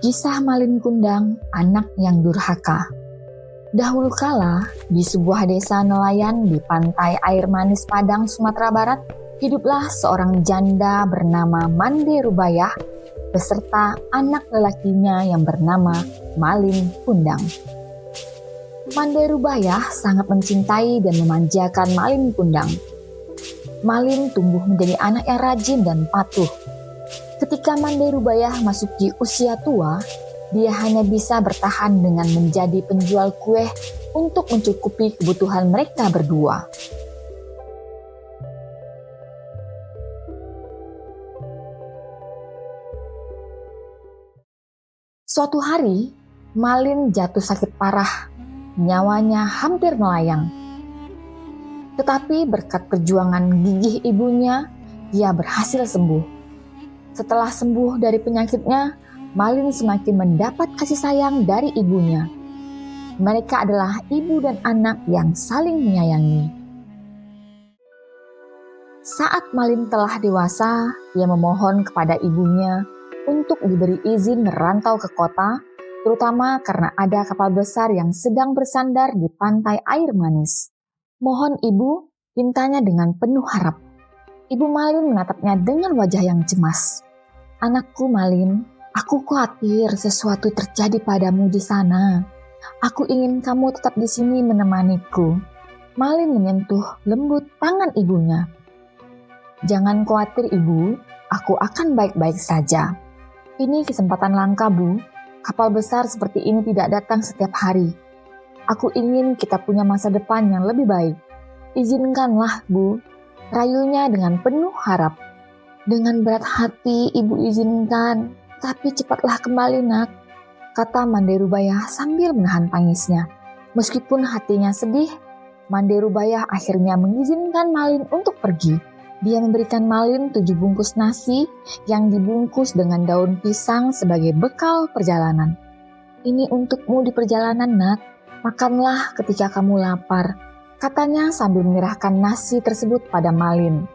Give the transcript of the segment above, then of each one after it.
Kisah Malin Kundang, anak yang durhaka. Dahulu kala, di sebuah desa nelayan di pantai air manis Padang, Sumatera Barat, hiduplah seorang janda bernama Mande Rubayah beserta anak lelakinya yang bernama Malin Kundang. Mande Rubayah sangat mencintai dan memanjakan Malin Kundang. Malin tumbuh menjadi anak yang rajin dan patuh. Ketika Mande Rubayah masuki usia tua, dia hanya bisa bertahan dengan menjadi penjual kue untuk mencukupi kebutuhan mereka berdua. Suatu hari, Malin jatuh sakit parah, nyawanya hampir melayang. Tetapi berkat perjuangan gigih ibunya, dia berhasil sembuh. Setelah sembuh dari penyakitnya, Malin semakin mendapat kasih sayang dari ibunya. Mereka adalah ibu dan anak yang saling menyayangi. Saat Malin telah dewasa, dia memohon kepada ibunya untuk diberi izin merantau ke kota, terutama karena ada kapal besar yang sedang bersandar di pantai air manis. Mohon ibu, pintanya dengan penuh harap. Ibu Malin menatapnya dengan wajah yang cemas. Anakku Malin, aku khawatir sesuatu terjadi padamu di sana. Aku ingin kamu tetap di sini menemaniku. Malin menyentuh lembut tangan ibunya. Jangan khawatir ibu, aku akan baik-baik saja. Ini kesempatan langka bu, kapal besar seperti ini tidak datang setiap hari. Aku ingin kita punya masa depan yang lebih baik. Izinkanlah bu, rayunya dengan penuh harap. Dengan berat hati ibu izinkan, tapi cepatlah kembali nak, kata Mande Rubayah sambil menahan tangisnya. Meskipun hatinya sedih, Mande Rubayah akhirnya mengizinkan Malin untuk pergi. Dia memberikan Malin 7 bungkus nasi yang dibungkus dengan daun pisang sebagai bekal perjalanan. Ini untukmu di perjalanan nak, makanlah ketika kamu lapar, katanya sambil menyerahkan nasi tersebut pada Malin.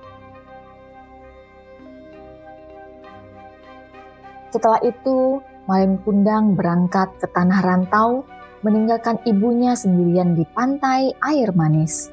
Setelah itu, Malin Kundang berangkat ke tanah rantau, meninggalkan ibunya sendirian di pantai air manis.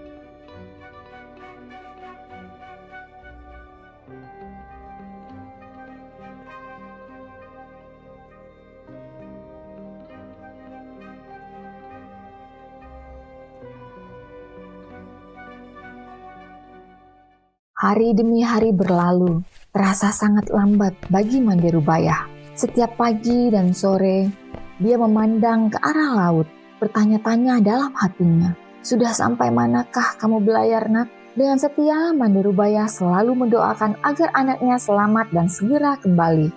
Hari demi hari berlalu, terasa sangat lambat bagi Mande Rubayah. Setiap pagi dan sore, dia memandang ke arah laut, bertanya-tanya dalam hatinya. Sudah sampai manakah kamu belayar nak? Dengan setia, Mande Rubayah selalu mendoakan agar anaknya selamat dan segera kembali.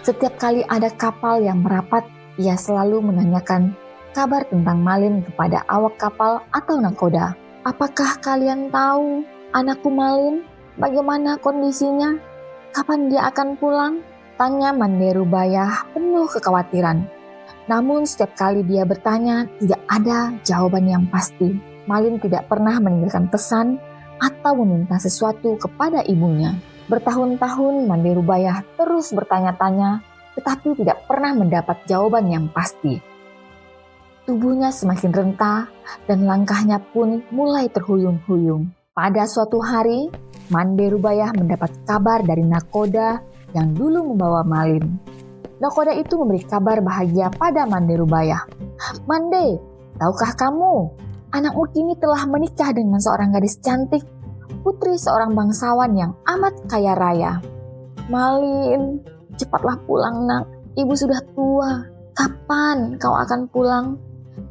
Setiap kali ada kapal yang merapat, ia selalu menanyakan kabar tentang Malin kepada awak kapal atau nakoda. Apakah kalian tahu anakku Malin? Bagaimana kondisinya? Kapan dia akan pulang? Tanya Mande Rubayah penuh kekhawatiran. Namun setiap kali dia bertanya, tidak ada jawaban yang pasti. Malin tidak pernah meninggalkan pesan atau meminta sesuatu kepada ibunya. Bertahun-tahun Mande Rubayah terus bertanya-tanya, tetapi tidak pernah mendapat jawaban yang pasti. Tubuhnya semakin renta dan langkahnya pun mulai terhuyung-huyung. Pada suatu hari, Mande Rubayah mendapat kabar dari nakoda yang dulu membawa Malin. Nakoda itu memberi kabar bahagia pada Mande Rubayah. Mande, tahukah kamu, anakmu kini telah menikah dengan seorang gadis cantik, putri seorang bangsawan yang amat kaya raya. Malin, cepatlah pulang nak, ibu sudah tua. Kapan kau akan pulang?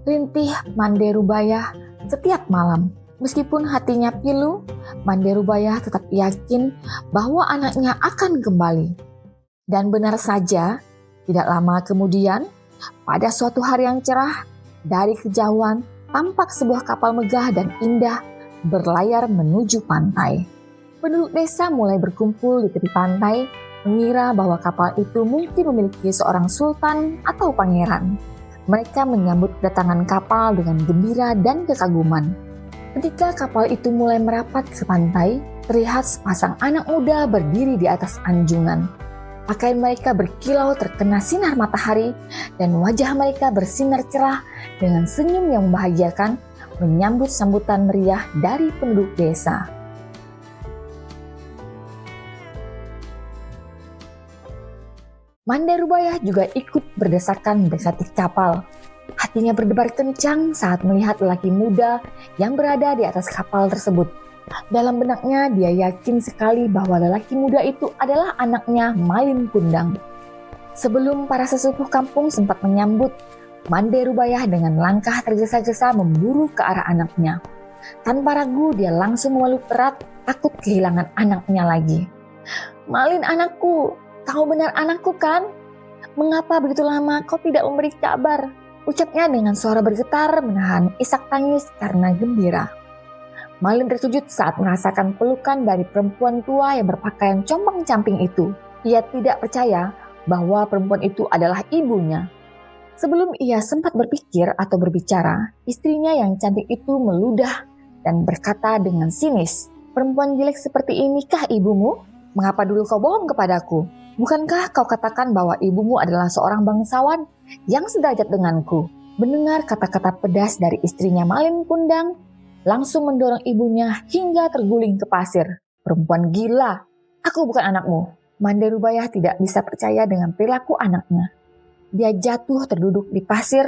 Rintih Mande Rubayah setiap malam. Meskipun hatinya pilu, Mande Rubayah tetap yakin bahwa anaknya akan kembali. Dan benar saja, tidak lama kemudian, pada suatu hari yang cerah, dari kejauhan tampak sebuah kapal megah dan indah berlayar menuju pantai. Penduduk desa mulai berkumpul di tepi pantai, mengira bahwa kapal itu mungkin memiliki seorang sultan atau pangeran. Mereka menyambut kedatangan kapal dengan gembira dan kekaguman. Ketika kapal itu mulai merapat ke pantai, terlihat sepasang anak muda berdiri di atas anjungan. Pakaian mereka berkilau terkena sinar matahari dan wajah mereka bersinar cerah dengan senyum yang membahagiakan menyambut sambutan meriah dari penduduk desa. Mande Rubaya juga ikut berdesakan mendekati kapal. Hatinya berdebar kencang saat melihat lelaki muda yang berada di atas kapal tersebut. Dalam benaknya dia yakin sekali bahwa lelaki muda itu adalah anaknya Malin Kundang. Sebelum para sesepuh kampung sempat menyambut, Mande Rubaya dengan langkah tergesa-gesa memburu ke arah anaknya. Tanpa ragu dia langsung memeluk erat, takut kehilangan anaknya lagi. "Malin anakku, kau benar anakku kan? Mengapa begitu lama kau tidak memberi kabar?" ucapnya dengan suara bergetar menahan isak tangis karena gembira. Malin terkejut saat merasakan pelukan dari perempuan tua yang berpakaian compang-camping itu. Ia tidak percaya bahwa perempuan itu adalah ibunya. Sebelum ia sempat berpikir atau berbicara, istrinya yang cantik itu meludah dan berkata dengan sinis, "Perempuan jelek seperti inikah ibumu? Mengapa dulu kau bohong kepadaku? Bukankah kau katakan bahwa ibumu adalah seorang bangsawan yang sederajat denganku?" Mendengar kata-kata pedas dari istrinya Malin Kundang, langsung mendorong ibunya hingga terguling ke pasir. "Perempuan gila, aku bukan anakmu." Mande Rubaya tidak bisa percaya dengan perilaku anaknya. Dia jatuh terduduk di pasir,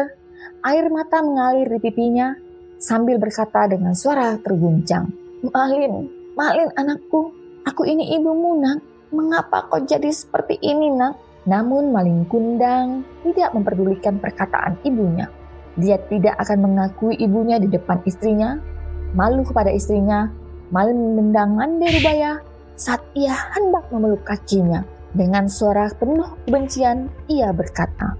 air mata mengalir di pipinya sambil berkata dengan suara terguncang, Malin anakku, aku ini ibumu nak, mengapa kau jadi seperti ini nak?" Namun Malin Kundang tidak memperdulikan perkataan ibunya. Dia tidak akan mengakui ibunya di depan istrinya. Malu kepada istrinya, Malin menendang Mande Rubaya saat ia hendak memeluk kakinya. Dengan suara penuh kebencian, ia berkata,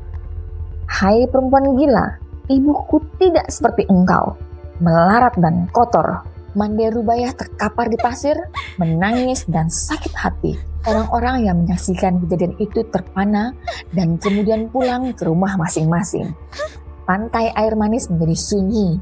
"Hai perempuan gila, ibuku tidak seperti engkau, melarat dan kotor." Mande Rubaya terkapar di pasir, menangis dan sakit hati. Orang-orang yang menyaksikan kejadian itu terpana dan kemudian pulang ke rumah masing-masing. Pantai air manis menjadi sunyi.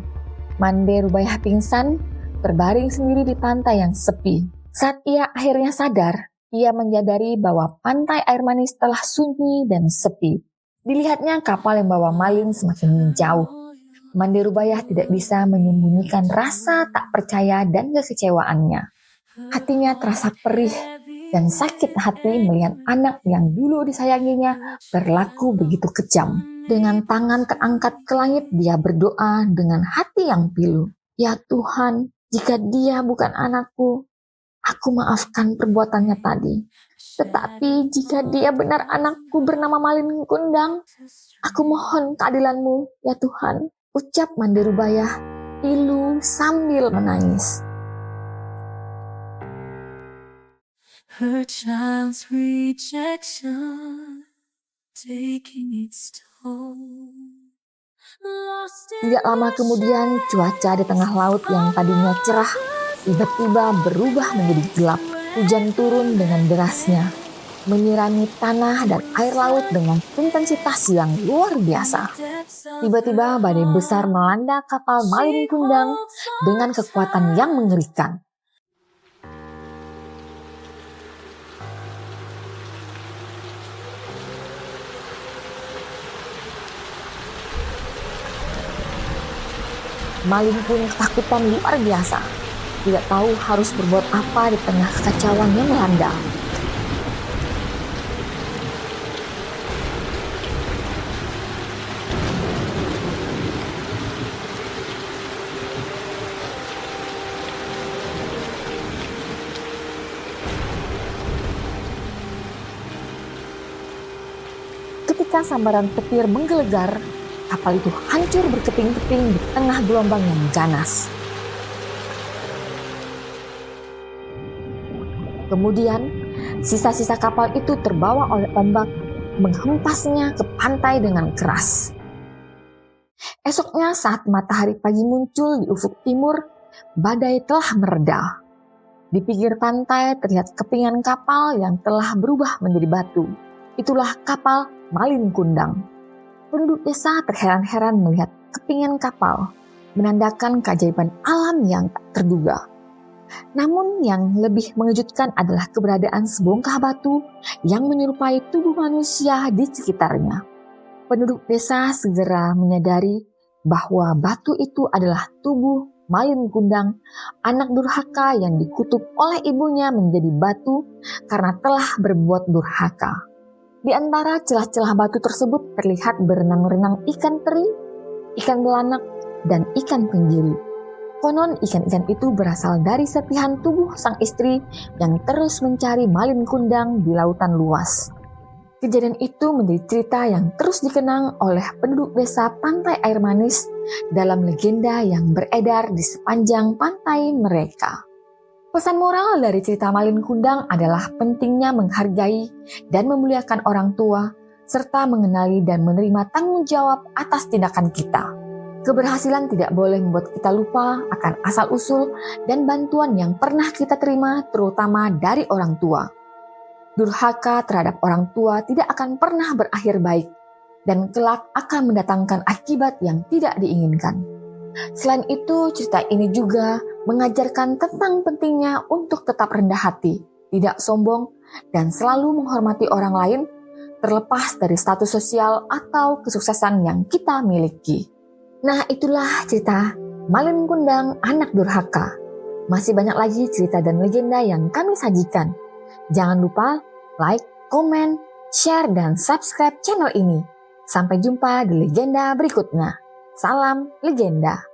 Mande Rubaya pingsan, terbaring sendiri di pantai yang sepi. Saat ia akhirnya sadar, ia menyadari bahwa pantai air manis telah sunyi dan sepi. Dilihatnya kapal yang bawa Malin semakin jauh. Mande Rubaya tidak bisa menyembunyikan rasa tak percaya dan kekecewaannya. Hatinya terasa perih dan sakit hati melihat anak yang dulu disayanginya berlaku begitu kejam. Dengan tangan terangkat ke langit, dia berdoa dengan hati yang pilu. "Ya Tuhan, jika dia bukan anakku, aku maafkan perbuatannya tadi. Tetapi jika dia benar anakku bernama Malin Kundang, aku mohon keadilanmu, ya Tuhan," ucap Mande Rubaya pilu sambil menangis. Her child's rejection taking its toll. Tidak lama kemudian, cuaca di tengah laut yang tadinya cerah tiba-tiba berubah menjadi gelap. Hujan turun dengan derasnya, menyirami tanah dan air laut dengan intensitas yang luar biasa. Tiba-tiba badai besar melanda kapal Malin Kundang dengan kekuatan yang mengerikan. Malin pun ketakutan luar biasa, tidak tahu harus berbuat apa di tengah kekacauan yang melanda. Ketika sambaran petir menggelegar, kapal itu hancur berkeping-keping di tengah gelombang yang ganas. Kemudian, sisa-sisa kapal itu terbawa oleh ombak, menghempasnya ke pantai dengan keras. Esoknya saat matahari pagi muncul di ufuk timur, badai telah mereda. Di pinggir pantai terlihat kepingan kapal yang telah berubah menjadi batu. Itulah kapal Malin Kundang. Penduduk desa terheran-heran melihat kepingan kapal, menandakan keajaiban alam yang tak terduga. Namun yang lebih mengejutkan adalah keberadaan sebongkah batu yang menyerupai tubuh manusia di sekitarnya. Penduduk desa segera menyadari bahwa batu itu adalah tubuh Malin Kundang, anak durhaka yang dikutuk oleh ibunya menjadi batu karena telah berbuat durhaka. Di antara celah-celah batu tersebut terlihat berenang-renang ikan teri, ikan belanak, dan ikan tenggiri. Konon ikan-ikan itu berasal dari serpihan tubuh sang istri yang terus mencari Malin Kundang di lautan luas. Kejadian itu menjadi cerita yang terus dikenang oleh penduduk desa Pantai Air Manis dalam legenda yang beredar di sepanjang pantai mereka. Pesan moral dari cerita Malin Kundang adalah pentingnya menghargai dan memuliakan orang tua, serta mengenali dan menerima tanggung jawab atas tindakan kita. Keberhasilan tidak boleh membuat kita lupa akan asal-usul dan bantuan yang pernah kita terima, terutama dari orang tua. Durhaka terhadap orang tua tidak akan pernah berakhir baik dan kelak akan mendatangkan akibat yang tidak diinginkan. Selain itu, cerita ini juga mengajarkan tentang pentingnya untuk tetap rendah hati, tidak sombong, dan selalu menghormati orang lain terlepas dari status sosial atau kesuksesan yang kita miliki. Nah, itulah cerita Malin Kundang, anak durhaka. Masih banyak lagi cerita dan legenda yang kami sajikan. Jangan lupa like, komen, share, dan subscribe channel ini. Sampai jumpa di legenda berikutnya. Salam legenda.